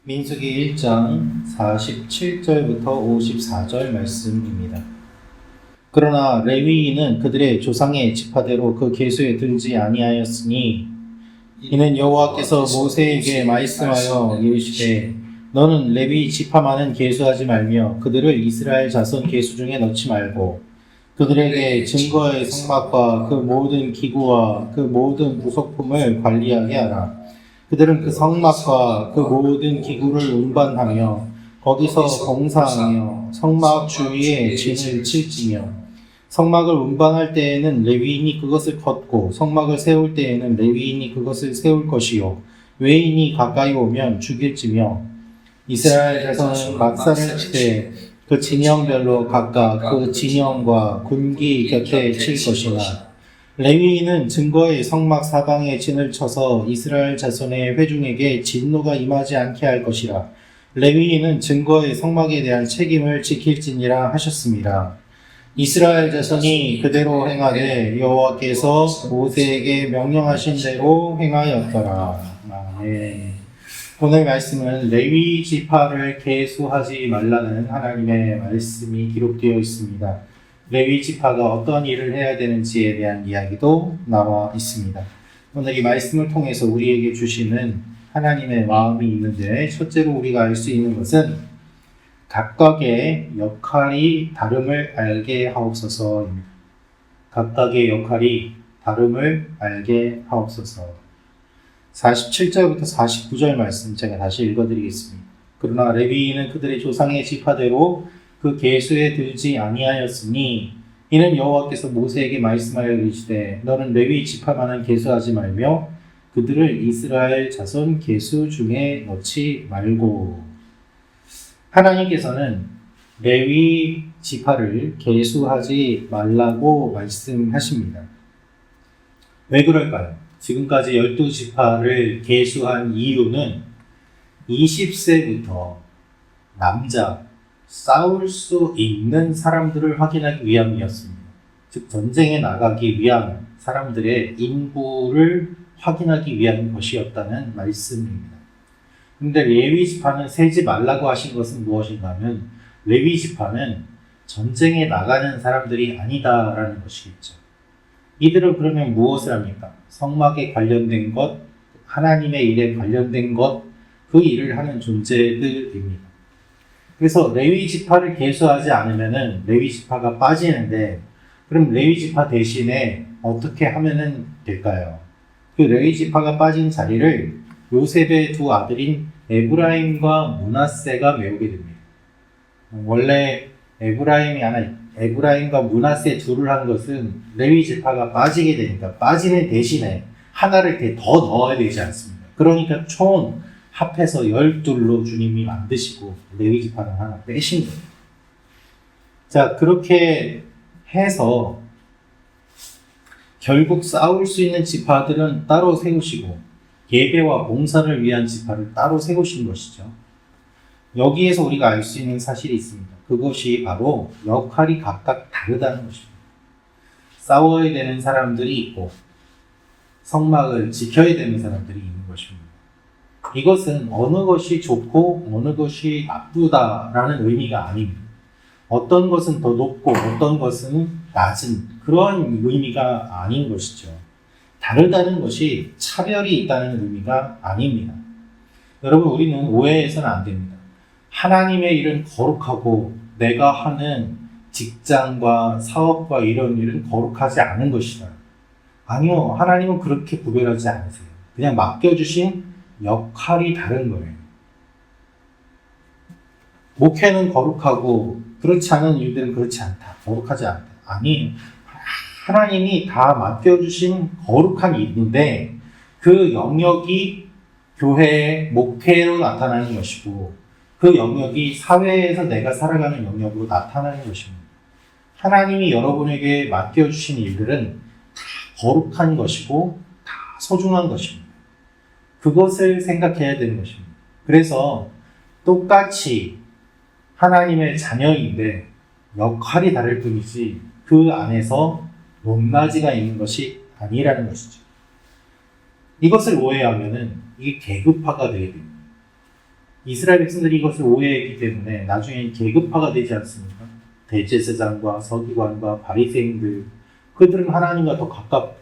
민수기 1장 47절부터 54절 말씀입니다. 그러나 레위인은 그들의 조상의 지파대로 그 계수에 들지 아니하였으니 이는 여호와께서 모세에게 말씀하여 이르시되 너는 레위 지파만은 계수하지 말며 그들을 이스라엘 자손 계수 중에 넣지 말고 그들에게 증거의 성막과 그 모든 기구와 그 모든 부속품을 관리하게 하라. 그들은 그 성막과 그 모든 기구를 운반하며 거기서 봉사하며 성막 주위에 진을 칠지며 성막을 운반할 때에는 레위인이 그것을 걷고 성막을 세울 때에는 레위인이 그것을 세울 것이요 외인이 가까이 오면 죽일지며 이스라엘 자손은 막사를 치되 그 진영별로 각각 그 진영과 군기 곁에 칠 것이나 레위인은 증거의 성막 사방에 진을 쳐서 이스라엘 자손의 회중에게 진노가 임하지 않게 할 것이라. 레위인은 증거의 성막에 대한 책임을 지킬지니라 하셨습니다. 이스라엘 자손이 그대로 행하되 여호와께서 모세에게 명령하신 대로 행하였더라. 아멘. 오늘 말씀은 레위 지파를 계수하지 말라는 하나님의 말씀이 기록되어 있습니다. 레위 지파가 어떤 일을 해야 되는지에 대한 이야기도 나와 있습니다. 오늘 이 말씀을 통해서 우리에게 주시는 하나님의 마음이 있는데 첫째로 우리가 알 수 있는 것은 각각의 역할이 다름을 알게 하옵소서입니다. 각각의 역할이 다름을 알게 하옵소서. 47절부터 49절 말씀 제가 다시 읽어드리겠습니다. 그러나 레위인은 그들의 조상의 지파대로 그 계수에 들지 아니하였으니 이는 여호와께서 모세에게 말씀하여 이르시되 너는 레위 지파만은 계수하지 말며 그들을 이스라엘 자손 계수 중에 넣지 말고. 하나님께서는 레위 지파를 계수하지 말라고 말씀하십니다. 왜 그럴까요? 지금까지 12지파를 계수한 이유는 20세부터 남자 싸울 수 있는 사람들을 확인하기 위함이었습니다. 즉 전쟁에 나가기 위한 사람들의 인구를 확인하기 위한 것이었다는 말씀입니다. 그런데 레위 지파는 세지 말라고 하신 것은 무엇인가 하면 레위 지파는 전쟁에 나가는 사람들이 아니다라는 것이겠죠. 이들은 그러면 무엇을 합니까? 성막에 관련된 것, 하나님의 일에 관련된 것, 그 일을 하는 존재들입니다. 그래서 레위 지파를 계수하지 않으면은 레위 지파가 빠지는데 그럼 레위 지파 대신에 어떻게 하면은 될까요? 그 레위 지파가 빠진 자리를 요셉의 두 아들인 에브라임과 므낫세가 메우게 됩니다. 원래 에브라임과 므낫세 둘을 한 것은 레위 지파가 빠지게 되니까 빠지는 대신에 하나를 더 넣어야 되지 않습니까? 그러니까 총 합해서 12로 주님이 만드시고 레위 지파는 하나 빼신 거예요. 자, 그렇게 해서 결국 싸울 수 있는 지파들은 따로 세우시고 예배와 봉사를 위한 지파를 따로 세우신 것이죠. 여기에서 우리가 알 수 있는 사실이 있습니다. 그것이 바로 역할이 각각 다르다는 것입니다. 싸워야 되는 사람들이 있고 성막을 지켜야 되는 사람들이 있는 것입니다. 이것은 어느 것이 좋고 어느 것이 나쁘다라는 의미가 아닙니다. 어떤 것은 더 높고 어떤 것은 낮은 그런 의미가 아닌 것이죠. 다르다는 것이 차별이 있다는 의미가 아닙니다. 여러분, 우리는 오해해서는 안 됩니다. 하나님의 일은 거룩하고 내가 하는 직장과 사업과 이런 일은 거룩하지 않은 것이다. 아니요, 하나님은 그렇게 구별하지 않으세요. 그냥 맡겨주신 역할이 다른 거예요. 목회는 거룩하고 그렇지 않은 일들은 그렇지 않다. 거룩하지 않다. 아니, 하나님이 다 맡겨주신 거룩한 일인데 그 영역이 교회의 목회로 나타나는 것이고 그 영역이 사회에서 내가 살아가는 영역으로 나타나는 것입니다. 하나님이 여러분에게 맡겨주신 일들은 다 거룩한 것이고 다 소중한 것입니다. 그것을 생각해야 되는 것입니다. 그래서 똑같이 하나님의 자녀인데 역할이 다를 뿐이지 그 안에서 높낮이가 있는 것이 아니라는 것이죠. 이것을 오해하면은 이게 계급화가 되게 됩니다. 이스라엘 백성들이 이것을 오해했기 때문에 나중에 계급화가 되지 않습니까? 대제사장과 서기관과 바리새인들, 그들은 하나님과 더 가깝고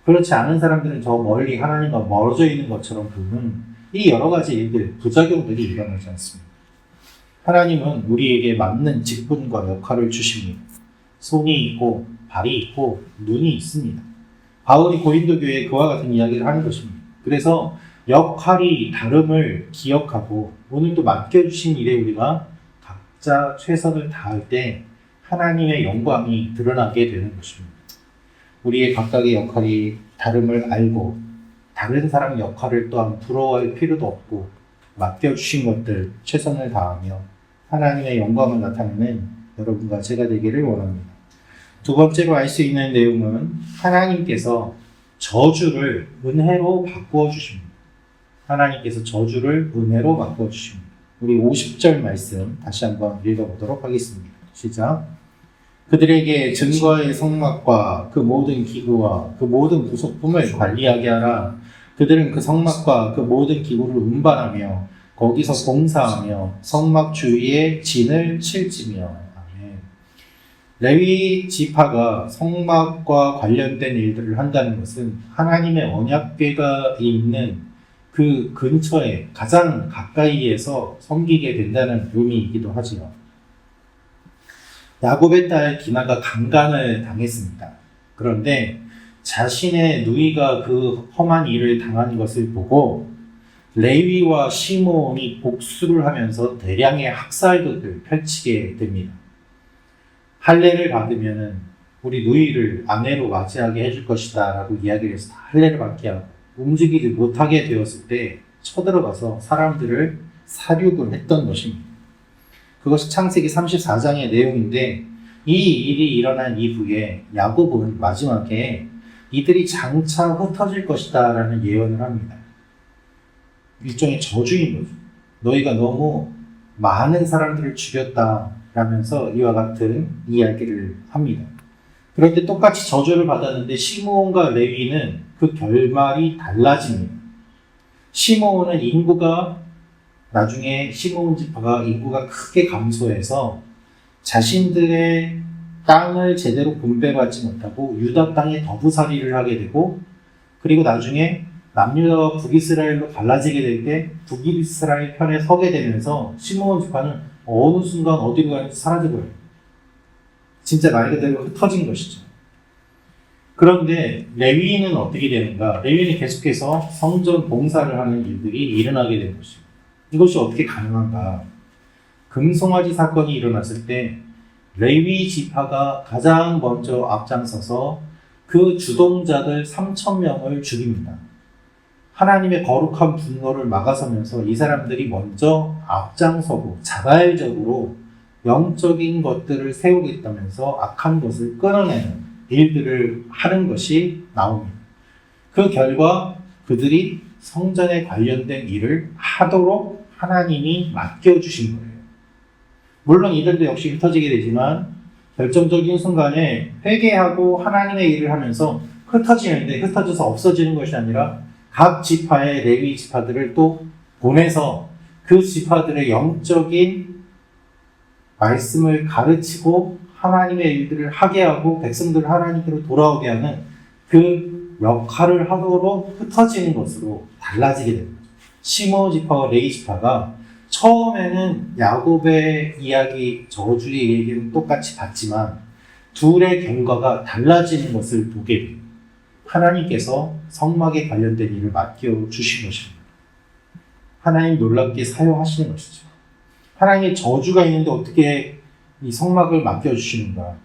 그렇지 않은 사람들은 저 멀리 하나님과 멀어져 있는 것처럼 보는 이 여러 가지 일들, 부작용들이 일어나지 않습니다. 하나님은 우리에게 맞는 직분과 역할을 주십니다. 손이 있고 발이 있고 눈이 있습니다. 바울이 고린도 교회에 그와 같은 이야기를 하는 것입니다. 그래서 역할이 다름을 기억하고 오늘도 맡겨주신 일에 우리가 각자 최선을 다할 때 하나님의 영광이 드러나게 되는 것입니다. 우리의 각각의 역할이 다름을 알고 다른 사람 역할을 또한 부러워할 필요도 없고 맡겨주신 것들 최선을 다하며 하나님의 영광을 나타내는 여러분과 제가 되기를 원합니다. 두 번째로 알 수 있는 내용은 하나님께서 저주를 은혜로 바꾸어 주십니다. 하나님께서 저주를 은혜로 바꾸어 주십니다. 우리 50절 말씀 다시 한번 읽어보도록 하겠습니다. 시작. 그들에게 증거의 성막과 그 모든 기구와 그 모든 부속품을 관리하게 하라. 그들은 그 성막과 그 모든 기구를 운반하며 거기서 봉사하며 성막 주위에 진을 칠지며. 아멘. 레위 지파가 성막과 관련된 일들을 한다는 것은 하나님의 언약궤가 있는 그 근처에 가장 가까이에서 섬기게 된다는 의미이기도 하지요. 야곱의 딸 디나가 강간을 당했습니다. 그런데 자신의 누이가 그 험한 일을 당한 것을 보고 레위와 시므온이 복수를 하면서 대량의 학살극을 펼치게 됩니다. 할례를 받으면 우리 누이를 아내로 맞이하게 해줄 것이다 라고 이야기를 해서 할례를 받게 하고 움직이지 못하게 되었을 때 쳐들어가서 사람들을 살육을 했던 것입니다. 그것이 창세기 34장의 내용인데 이 일이 일어난 이후에 야곱은 마지막에 이들이 장차 흩어질 것이다 라는 예언을 합니다. 일종의 저주인 거죠. 너희가 너무 많은 사람들을 죽였다 라면서 이와 같은 이야기를 합니다. 그런데 똑같이 저주를 받았는데 시므온과 레위는 그 결말이 달라집니다. 시므온은 나중에 시므온 지파가 인구가 크게 감소해서 자신들의 땅을 제대로 분배받지 못하고 유다 땅에 더부살이를 하게 되고 그리고 나중에 남유다와 북이스라엘로 갈라지게 될 때 북이스라엘 편에 서게 되면서 시므온 지파는 어느 순간 어디로 가는지 사라져버려요. 진짜 말 그대로 흩어진 것이죠. 그런데 레위인은 어떻게 되는가? 레위인은 계속해서 성전 봉사를 하는 일들이 일어나게 된 것입니다. 이것이 어떻게 가능한가? 금송아지 사건이 일어났을 때 레위 지파가 가장 먼저 앞장서서 그 주동자들 3,000명을 죽입니다. 하나님의 거룩한 분노를 막아서면서 이 사람들이 먼저 앞장서고 자발적으로 영적인 것들을 세우겠다면서 악한 것을 끊어내는 일들을 하는 것이 나옵니다. 그 결과 그들이 성전에 관련된 일을 하도록 하나님이 맡겨주신 거예요. 물론 이들도 역시 흩어지게 되지만 결정적인 순간에 회개하고 하나님의 일을 하면서 흩어지는데 흩어져서 없어지는 것이 아니라 각 지파의 레위 지파들을 또 보내서 그 지파들의 영적인 말씀을 가르치고 하나님의 일들을 하게 하고 백성들을 하나님께로 돌아오게 하는 그 역할을 하도록 흩어지는 것으로 달라지게 됩니다. 시므온 지파와 레위 지파가 처음에는 야곱의 이야기, 저주의 얘기는 똑같이 봤지만 둘의 경과가 달라지는 것을 보게 됩니다. 하나님께서 성막에 관련된 일을 맡겨주신 것입니다. 하나님 놀랍게 사용하시는 것이죠. 하나님의 저주가 있는데 어떻게 이 성막을 맡겨주시는가?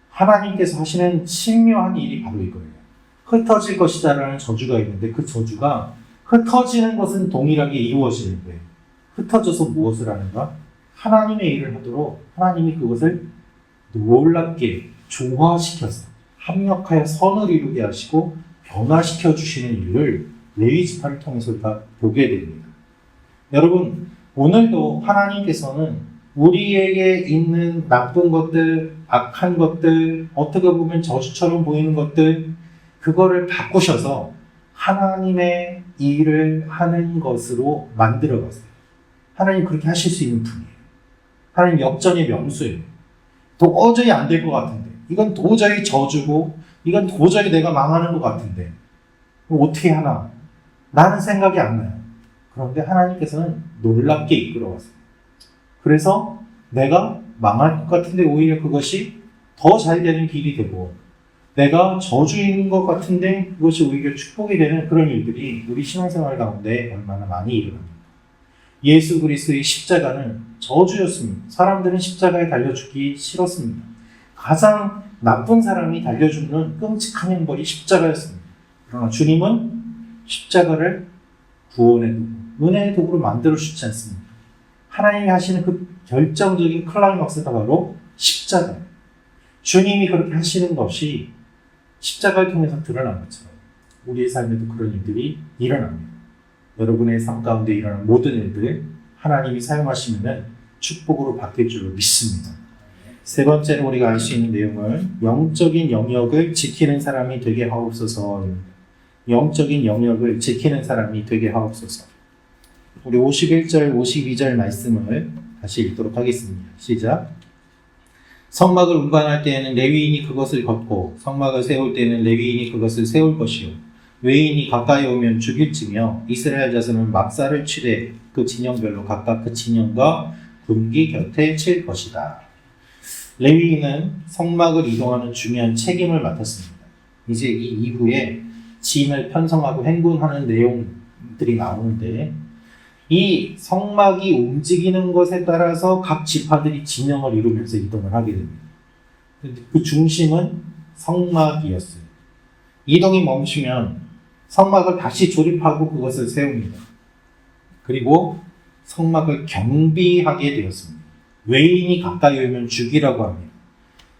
하나님께서 하시는 신묘한 일이 바로 이거예요. 흩어질 것이다라는 저주가 있는데 그 저주가 흩어지는 것은 동일하게 이루어지는데 흩어져서 무엇을 하는가? 하나님의 일을 하도록 하나님이 그것을 놀랍게 조화시켜서 합력하여 선을 이루게 하시고 변화시켜 주시는 일을 레위 지파를 통해서 우리가 보게 됩니다. 여러분, 오늘도 하나님께서는 우리에게 있는 나쁜 것들, 악한 것들, 어떻게 보면 저주처럼 보이는 것들, 그거를 바꾸셔서 하나님의 일을 하는 것으로 만들어 가세요. 하나님 그렇게 하실 수 있는 분이에요. 하나님 역전의 명수예요. 도저히 안 될 것 같은데, 이건 도저히 저주고, 이건 도저히 내가 망하는 것 같은데 어떻게 하나? 라는 생각이 안 나요. 그런데 하나님께서는 놀랍게 이끌어가세요. 그래서 내가 망할 것 같은데 오히려 그것이 더 잘 되는 길이 되고, 내가 저주인 것 같은데 그것이 오히려 축복이 되는 그런 일들이 우리 신앙생활 가운데 얼마나 많이 일어납니다. 예수 그리스도의 십자가는 저주였습니다. 사람들은 십자가에 달려 죽기 싫었습니다. 가장 나쁜 사람이 달려 죽는 끔찍한 형벌이 십자가였습니다. 그러나 주님은 십자가를 구원의 도구, 은혜의 도구로 만들어 주지 않습니다. 하나님이 하시는 그 결정적인 클라이막스가 바로 십자가예요. 주님이 그렇게 하시는 것이 십자가를 통해서 드러난 것처럼 우리의 삶에도 그런 일들이 일어납니다. 여러분의 삶 가운데 일어나는 모든 일들 하나님이 사용하시면 축복으로 바뀔 줄로 믿습니다. 세 번째로 우리가 알 수 있는 내용은 영적인 영역을 지키는 사람이 되게 하옵소서입니다. 영적인 영역을 지키는 사람이 되게 하옵소서. 우리 51절, 52절 말씀을 다시 읽도록 하겠습니다. 시작. 성막을 운반할 때에는 레위인이 그것을 걷고 성막을 세울 때에는 레위인이 그것을 세울 것이요 외인이 가까이 오면 죽일지며 이스라엘 자손은 막사를 치되 그 진영별로 각각 그 진영과 군기 곁에 칠 것이다. 레위인은 성막을 이동하는 중요한 책임을 맡았습니다. 이제 이 이후에 진을 편성하고 행군하는 내용들이 나오는데, 이 성막이 움직이는 것에 따라서 각 지파들이 진영을 이루면서 이동을 하게 됩니다. 그 중심은 성막이었어요. 이동이 멈추면 성막을 다시 조립하고 그것을 세웁니다. 그리고 성막을 경비하게 되었습니다. 외인이 가까이 오면 죽이라고 합니다.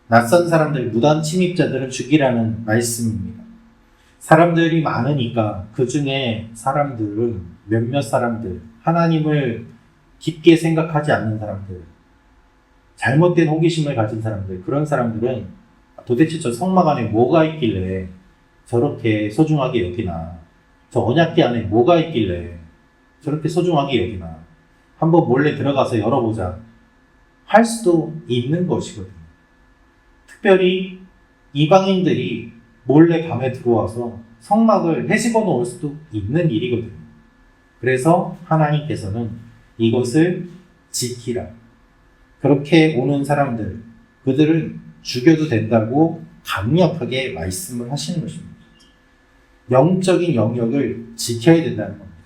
낯선 사람들, 무단 침입자들은 죽이라는 말씀입니다. 사람들이 많으니까 그 중에 사람들은 몇몇 사람들, 하나님을 깊게 생각하지 않는 사람들, 잘못된 호기심을 가진 사람들, 그런 사람들은 도대체 저 성막 안에 뭐가 있길래 저렇게 소중하게 여기나, 저 언약궤 안에 뭐가 있길래 저렇게 소중하게 여기나, 한번 몰래 들어가서 열어보자 할 수도 있는 것이거든요. 특별히 이방인들이 몰래 밤에 들어와서 성막을 헤집어 놓을 수도 있는 일이거든요. 그래서 하나님께서는 이것을 지키라. 그렇게 오는 사람들, 그들은 죽여도 된다고 강력하게 말씀을 하시는 것입니다. 영적인 영역을 지켜야 된다는 겁니다.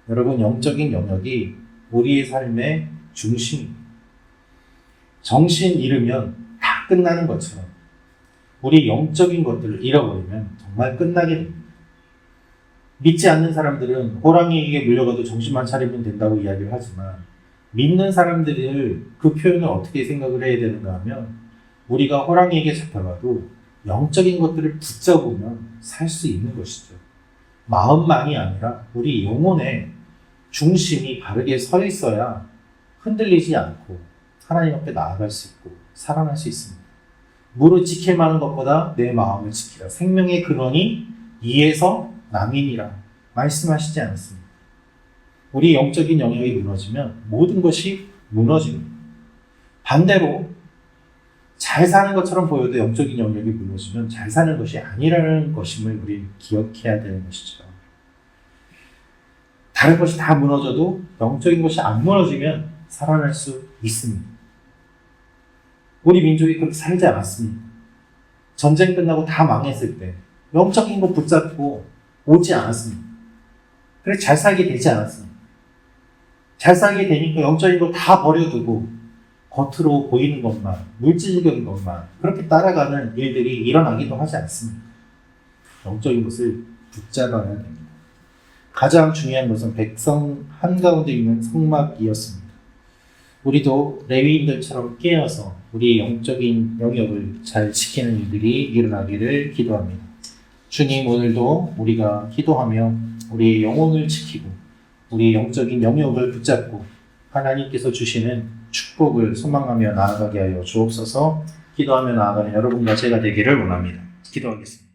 여러분, 영적인 영역이 우리의 삶의 중심입니다. 정신 잃으면 다 끝나는 것처럼 우리 영적인 것들을 잃어버리면 정말 끝나게 됩니다. 믿지 않는 사람들은 호랑이에게 물려가도 정신만 차리면 된다고 이야기를 하지만, 믿는 사람들을 그 표현을 어떻게 생각을 해야 되는가 하면, 우리가 호랑이에게 잡혀가도 영적인 것들을 붙잡으면 살 수 있는 것이죠. 마음만이 아니라 우리 영혼의 중심이 바르게 서 있어야 흔들리지 않고 하나님 앞에 나아갈 수 있고 살아날 수 있습니다. 무릇 지킬 만한 것보다 내 마음을 지키라. 생명의 근원이 이에서 남이니라 말씀하시지 않았습니다. 우리 영적인 영역이 무너지면 모든 것이 무너집니다. 반대로 잘 사는 것처럼 보여도 영적인 영역이 무너지면 잘 사는 것이 아니라는 것임을 우리 기억해야 되는 것이죠. 다른 것이 다 무너져도 영적인 것이 안 무너지면 살아날 수 있습니다. 우리 민족이 그렇게 살지 않았습니다. 전쟁 끝나고 다 망했을 때 영적인 거 붙잡고 오지 않았습니다. 그래서 잘 살게 되지 않았습니다. 잘 살게 되니까 영적인 거 다 버려두고 겉으로 보이는 것만, 물질적인 것만 그렇게 따라가는 일들이 일어나기도 하지 않습니다. 영적인 것을 붙잡아야 됩니다. 가장 중요한 것은 백성 한가운데 있는 성막이었습니다. 우리도 레위인들처럼 깨어서 우리의 영적인 영역을 잘 지키는 일들이 일어나기를 기도합니다. 주님, 오늘도 우리가 기도하며 우리의 영혼을 지키고 우리의 영적인 영역을 붙잡고 하나님께서 주시는 축복을 소망하며 나아가게 하여 주옵소서. 기도하며 나아가는 여러분과 제가 되기를 원합니다. 기도하겠습니다.